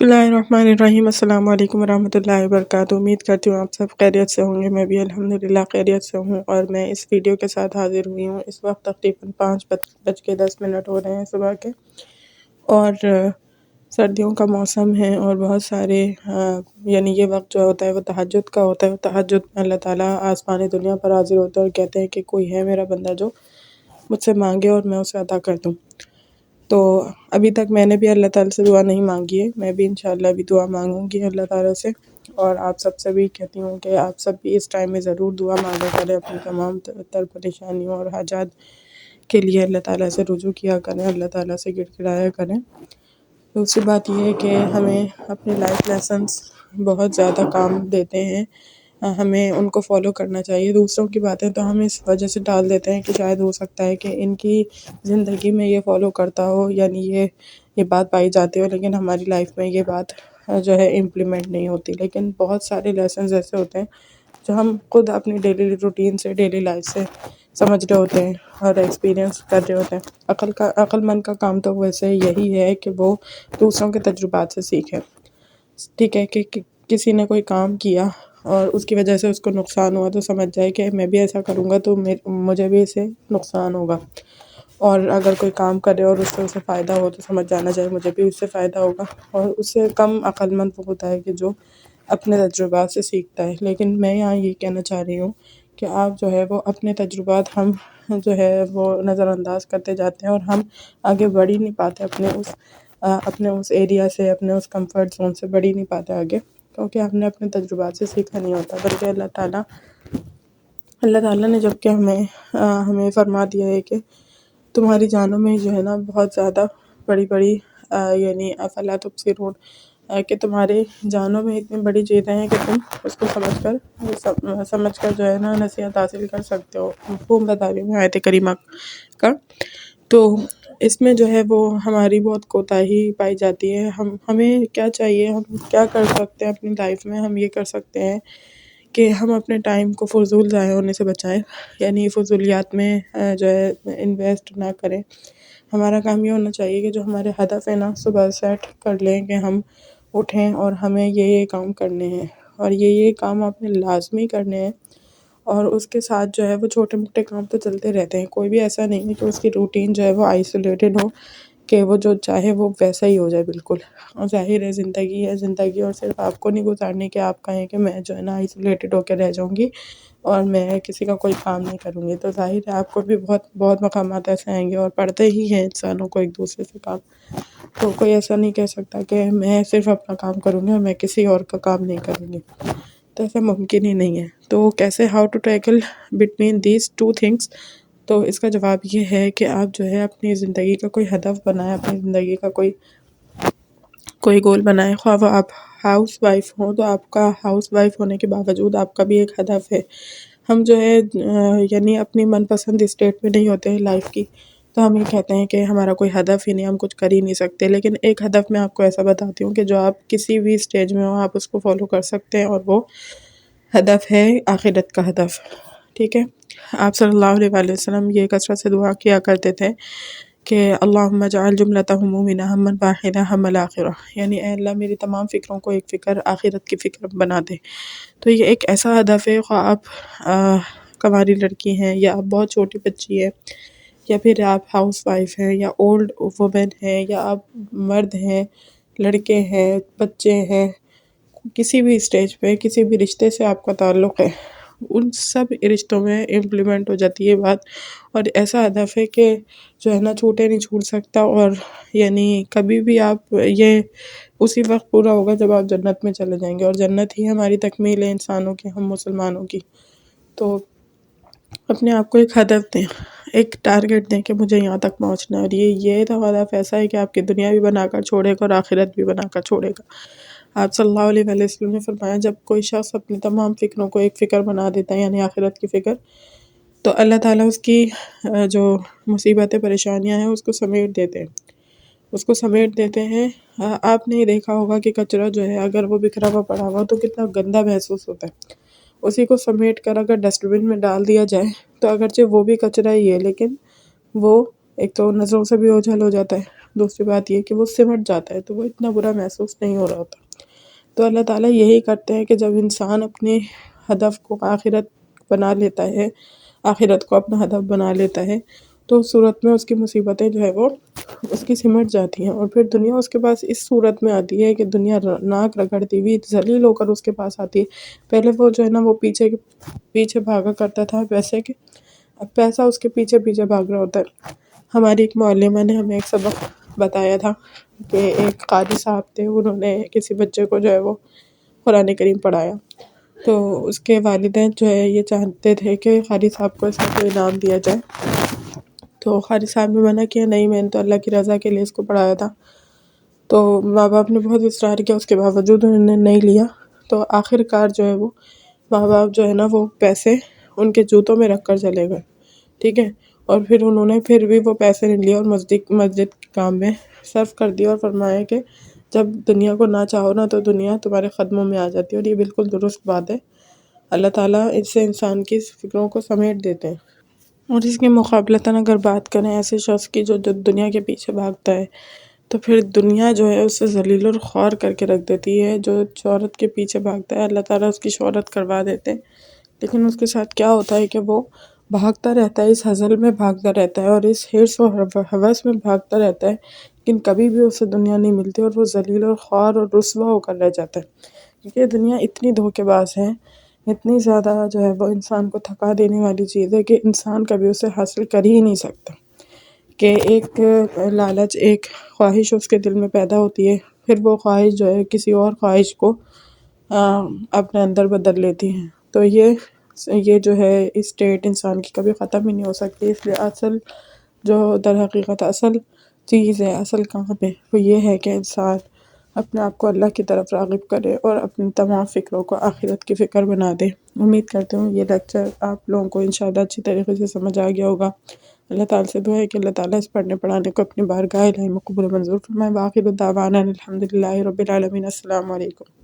बिस्मिल्लाहिर्रहमानिर्रहीम। अस्सलाम वालेकुम वरहमतुल्लाहि वबरकातुहू। उम्मीद करती हूँ आप सब खैरियत से होंगे। मैं भी अल्हम्दुलिल्लाह खैरियत से हूँ और मैं इस वीडियो के साथ हाज़िर हुई हूँ। इस वक्त तकरीबन 5:10 हो रहे हैं सुबह के, और सर्दियों का मौसम है और बहुत सारे यानी ये वक्त जो होता है वो तहज्जुद का होता है। तहज्जुद में अल्लाह ताला आसमानी दुनिया पर हाज़िर होता है और कहते हैं कि कोई है मेरा बंदा जो मुझसे मांगे और मैं उसे अता कर दूँ। तो अभी तक मैंने भी अल्लाह ताला से दुआ नहीं मांगी है, मैं भी इंशाअल्लाह भी दुआ मांगूंगी अल्लाह ताला से। और आप सबसे भी कहती हूँ कि आप सब भी इस टाइम में ज़रूर दुआ मांगा करें, अपनी तमाम तर परेशानियों और हाजात के लिए अल्लाह ताला से रुजू किया करें, अल्लाह ताला से गिड़गिड़ाया करें। दूसरी बात यह है कि हमें अपने लाइफ लेसन्स बहुत ज़्यादा काम देते हैं, हमें उनको फॉलो करना चाहिए। दूसरों की बातें तो हम इस वजह से टाल देते हैं कि शायद हो सकता है कि इनकी ज़िंदगी में ये फॉलो करता हो, यानी ये बात पाई जाती हो, लेकिन हमारी लाइफ में ये बात जो है इम्प्लीमेंट नहीं होती। लेकिन बहुत सारे लेसन्स ऐसे होते हैं जो हम खुद अपनी डेली रूटीन से, डेली लाइफ से समझ रहे होते हैं और एक्सपीरियंस कर रहे होते हैं। अक्लमंद का काम तो वैसे यही है कि वो दूसरों के तजुर्बात से सीखे। ठीक है कि किसी ने कोई काम किया और उसकी वजह से उसको नुकसान हुआ तो समझ जाए कि मैं भी ऐसा करूँगा तो मुझे भी इससे नुकसान होगा। और अगर कोई काम करे और उससे उसे फ़ायदा हो तो समझ जाना चाहिए मुझे भी उससे फ़ायदा होगा। और उससे कम अक्लमंद वो होता है कि जो अपने तजुर्बात से सीखता है। लेकिन मैं यहाँ ये कहना चाह रही हूँ कि आप जो है वो अपने तजुर्बात हम जो है वो नज़रअंदाज करते जाते हैं और हम आगे बढ़ ही नहीं पाते अपने उस एरिया से, अपने उस कंफर्ट जोन से बढ़ ही नहीं पाते आगे, क्योंकि हमने अपने तजुर्बात से सीखा नहीं होता। बल्कि अल्लाह ताला ने जबकि हमें फरमा दिया है कि तुम्हारी जानों में जो है ना बहुत ज़्यादा बड़ी बड़ी यानी अफला तुबसिरून, कि तुम्हारे जानों में इतनी बड़ी चीज़ें हैं कि तुम उसको समझ कर जो है ना नसीहत हासिल कर सकते हो। मफ़हूम बता रही हूँ मैं आयत करीमा का। तो इसमें जो है वो हमारी बहुत कोताही पाई जाती है। हमें क्या चाहिए, हम क्या कर सकते हैं अपनी लाइफ में? हम ये कर सकते हैं कि हम अपने टाइम को फ़ुज़ूल ज़ाया होने से बचाएं, यानी फ़ुज़ूलियात में जो है इन्वेस्ट ना करें। हमारा काम ये होना चाहिए कि जो हमारे हदफ है ना सुबह सेट कर लें कि हम उठें और हमें ये काम करने हैं और ये काम आपने लाजमी करने हैं। और उसके साथ जो है वो छोटे मोटे काम तो चलते रहते हैं। कोई भी ऐसा नहीं है कि उसकी रूटीन जो है वो आइसोलेटेड हो, कि वो जो चाहे वो वैसा ही हो जाए बिल्कुल। और ज़ाहिर है ज़िंदगी है, ज़िंदगी और सिर्फ आपको नहीं गुजारनी कि आप कहें कि मैं जो है ना आइसोलेटेड होकर रह जाऊँगी और मैं किसी का कोई काम नहीं करूँगी। तो ज़ाहिर है आपको भी बहुत बहुत मकामात ऐसे आएंगे और पड़ते ही हैं इंसानों को एक दूसरे से काम। तो कोई ऐसा नहीं कह सकता कि मैं सिर्फ अपना काम करूँगी और मैं किसी और का काम नहीं करूँगी, तो ऐसा मुमकिन ही नहीं है। तो कैसे, how to tackle between these two things? तो इसका जवाब ये है कि आप जो है अपनी ज़िंदगी का कोई हदफ बनाएं, अपनी ज़िंदगी का कोई गोल बनाएं। ख्वाह वो आप हाउस वाइफ हो तो आपका हाउस वाइफ होने के बावजूद आपका भी एक हदफ है। हम जो है यानी अपनी मनपसंद स्टेट में नहीं होते हैं लाइफ की, तो हम ये कहते हैं कि हमारा कोई हदफ ही नहीं, हम कुछ कर ही नहीं सकते। लेकिन एक हदफ मैं आपको ऐसा बताती हूँ कि जो आप किसी भी स्टेज में हो आप उसको फॉलो कर सकते हैं, और वो हदफ है आखिरत का हदफ। ठीक है, आप सल्लल्लाहु अलैहि वसल्लम ये कसरत से दुआ किया करते थे कि अल्लाहुम्मा जअल जुमलता हुमूमिना हम्मन वाहिदा हम्मल आखिरा, यानी ए अल्लाह मेरी तमाम फ़िक्रों को एक फ़िक्र आखिरत की फ़िक्र बना दे। तो ये एक ऐसा हदफ है, ख़्वाह आप कंवारी लड़की हैं या आप बहुत छोटी बच्ची है या फिर आप हाउस वाइफ हैं या ओल्ड वुमेन हैं या आप मर्द हैं, लड़के हैं, बच्चे हैं, किसी भी स्टेज पे किसी भी रिश्ते से आपका ताल्लुक़ है, उन सब रिश्तों में इम्प्लीमेंट हो जाती है बात। और ऐसा हदफ है कि जो है ना छूटे नहीं छूट सकता, और यानी कभी भी आप ये उसी वक्त पूरा होगा जब आप जन्नत में चले जाएंगे, और जन्नत ही हमारी तकमील है इंसानों की, हम मुसलमानों की। तो अपने आप को एक हदफ दें, एक टारगेट दें कि मुझे यहाँ तक पहुँचना है, और ये तो हदफ ऐसा है कि आपकी दुनिया भी बनाकर छोड़ेगा और आखिरत भी बनाकर छोड़ेगा। आप सल्लल्लाहु अलैहि वसल्लम ने फरमाया जब कोई शख्स अपनी तमाम फ़िक्रों को एक फ़िक्र बना देता है, यानी आखिरत की फ़िक्र, तो अल्लाह ताला उसकी जो मुसीबतें परेशानियाँ हैं उसको समेट देते हैं, उसको समेट देते हैं। आपने ये देखा होगा कि कचरा जो है अगर वो बिखरा हुआ पड़ा हुआ तो कितना गंदा महसूस होता है। उसी को समेट कर अगर डस्टबिन में डाल दिया जाए तो अगरचे वो भी कचरा ही है, लेकिन वो एक तो नज़रों से भी ओझल हो जाता है دوسری بات یہ کہ وہ سمٹ جاتا ہے، تو وہ اتنا برا محسوس نہیں ہو رہا ہوتا۔ تو اللہ تعالیٰ یہی کرتے ہیں کہ جب انسان اپنے ہدف کو آخرت بنا لیتا ہے، آخرت کو اپنا ہدف بنا لیتا ہے، تو اس صورت میں اس کی مصیبتیں جو ہے وہ اس کی سمٹ جاتی ہیں، اور پھر دنیا اس کے پاس اس صورت میں آتی ہے کہ دنیا ناک رگڑتی ہوئی ذلیل ہو کر اس کے پاس آتی ہے۔ پہلے وہ جو ہے نا وہ پیچھے بھاگا کرتا تھا پیسے کے، اب پیسہ اس کے پیچھے پیچھے بھاگ رہا ہوتا ہے۔ ہماری ایک معلمہ نے ہمیں ایک سبق بتایا تھا کہ ایک قاری صاحب تھے، انہوں نے کسی بچے کو جو ہے وہ قرآن کریم پڑھایا، تو اس کے والدین جو ہے یہ چاہتے تھے کہ قاری صاحب کو اس کا کوئی انعام دیا جائے، تو قاری صاحب نے منع کیا، نہیں میں نے تو اللہ کی رضا کے لیے اس کو پڑھایا تھا۔ تو ماں باپ نے بہت اصرار کیا، اس کے باوجود انہوں نے نہیں لیا، تو آخر کار جو ہے وہ ماں باپ جو ہے نا وہ پیسے ان کے جوتوں میں رکھ کر چلے گئے، ٹھیک ہے، اور پھر انہوں نے پھر بھی وہ پیسے نہیں لیے اور مسجد کے کام میں صرف کر دیا، اور فرمایا کہ جب دنیا کو نہ چاہو نا تو دنیا تمہارے قدموں میں آ جاتی ہے، اور یہ بالکل درست بات ہے۔ اللہ تعالیٰ اس سے انسان کی فکروں کو سمیٹ دیتے ہیں۔ اور اس کے مقابلتاً اگر بات کریں ایسے شخص کی جو دنیا کے پیچھے بھاگتا ہے، تو پھر دنیا جو ہے اسے ذلیل اور خوار کر کے رکھ دیتی ہے۔ جو شہرت کے پیچھے بھاگتا ہے اللہ تعالیٰ اس کی شہرت کروا دیتے ہیں، لیکن اس کے ساتھ کیا ہوتا ہے کہ وہ بھاگتا رہتا ہے، اس ہزل میں بھاگتا رہتا ہے اور اس حرص و ہوس میں بھاگتا رہتا ہے، لیکن کبھی بھی اسے دنیا نہیں ملتی، اور وہ ذلیل اور خوار اور رسوا ہو کر رہ جاتا ہے، کیونکہ دنیا اتنی دھوکے باز ہے، اتنی زیادہ جو ہے وہ انسان کو تھکا دینے والی چیز ہے کہ انسان کبھی اسے حاصل کر ہی نہیں سکتا، کہ ایک لالچ، ایک خواہش اس کے دل میں پیدا ہوتی ہے، پھر وہ خواہش جو ہے کسی اور خواہش کو اپنے اندر بدل لیتی ہیں، تو یہ جو ہے اسٹیٹ انسان کی کبھی ختم ہی نہیں ہو سکتی۔ اس لیے اصل جو در حقیقت اصل چیز ہے، اصل کام ہے، وہ یہ ہے کہ انسان اپنے آپ کو اللہ کی طرف راغب کرے اور اپنی تمام فکروں کو آخرت کی فکر بنا دے۔ امید کرتے ہوں یہ لیکچر آپ لوگوں کو انشاءاللہ اچھی طریقے سے سمجھ آ گیا ہوگا۔ اللہ تعالیٰ سے دعا ہے کہ اللہ تعالیٰ اس پڑھنے پڑھانے کو اپنی بارگاہ الہی میں قبول و منظور فرمائے۔ وآخر دعوانا الحمدللہ رب العالمین۔ السلام علیکم۔